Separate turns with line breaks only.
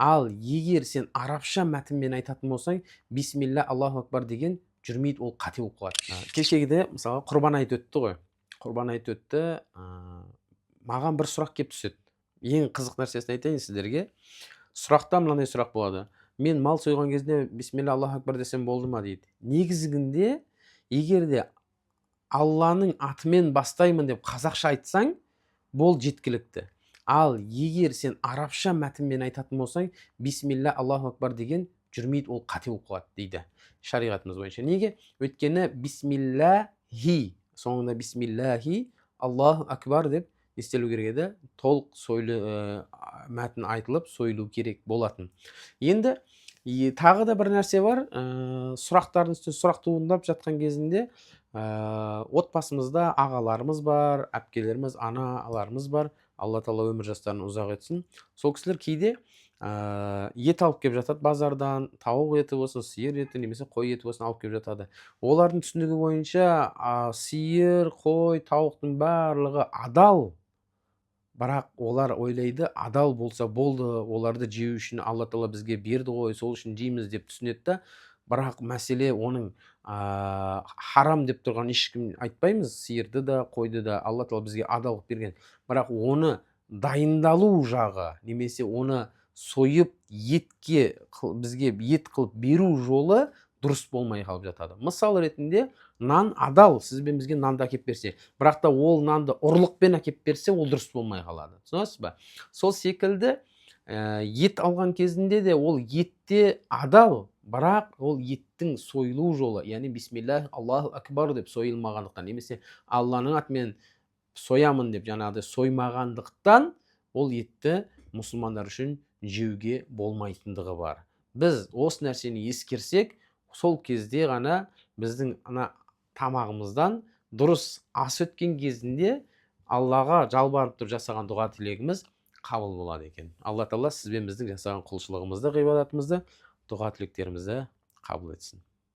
Ал егер сен арабша мәтінмен айтатын болсаң, бисмилля Аллаху акбар деген жүрмейді, ол қате болып қалады. Кешегіде мысалы құрбан айт өтті ғой. Құрбан айт өтті, маған бір сұрақ келіп түседі. Ең қызық нәрсесін айтайын сіздерге. Сұрақта мынандай сұрақ болады. Мен мал сойған кезде бисмилля Аллаху акбар десем болды ма дейді. Негізінде, егер де Алланың атымен бастаймын деп қазақша айтсаң, бол жеткілікті. Ал егер сен арабша мәтінмен айтатын болсаң, бисмилля Аллаху акбар деген жүрмейді, ол қате болып қалады дейді шариғатымыз бойынша. Неге? Өйткені бисмиллахи, соңында бисмиллахи Аллаху акбар деп естелу керек еді. Толық мәтін айтылып сойылу керек болатын. Енді тағы да бір нәрсе бар. Сұрақтардың үстіне сұрақ туындап жатқан кезінде отбасымызда ағаларымыз бар, әпкелеріміз, аналарымыз бар. Алла тағала өмір жастарын ұзақ етсін. Сол кісілер кейде ет алып келіп жатады базардан, тауық еті болсын, сиыр еті немесе қой еті болсын алып келіп жатады. Олардың түсінігі бойынша сиыр, қой, тауықтың барлығы адал. Бірақ олар ойлайды, адал болса болды, оларды жеу үшін Алла тағала бізге берді ғой, сол үшін жейміз деп түсінеді да. Бірақ мәселе оның харам деп тұрған ешкім айтпаймыз, сиырды да, қойды да Алла тағала бізге адалдық берген. Бірақ оны дайындалу жағы, немесе оны сойып етке бізге ет қылып беру жолы дұрыс болмай қалып жатады. Мысал ретінде, нан адал, сізбен бізге нанды әкеп берсе, бірақ та ол нанды ұрлықпен әкеп берсе, ол дұрыс болмай қалады. Түсінесіз ба? Сол секілді ет алған кезінде де ол етте адал, бірақ ол еттің сойылу жолы, яғни бисмилля Аллаху акбар деп сойылмағандықтан, немесе Алланың атымен соямын деп жаңағыдай соймағандықтан, ол етті мұсылмандар үшін жеуге болмайтындығы бар. Біз осы нәрсені ескерсек, сол кезде ғана біздің тамағымыздан дұрыс ас өткен кезінде Аллаға жалбарып тұрып жасаған дұға тілегіміз қабыл болады екен. Алла тағала сіз бен біздің жасаған құлшылығымызды, ғибадатымызды, дұға тілектерімізді қабыл етсін.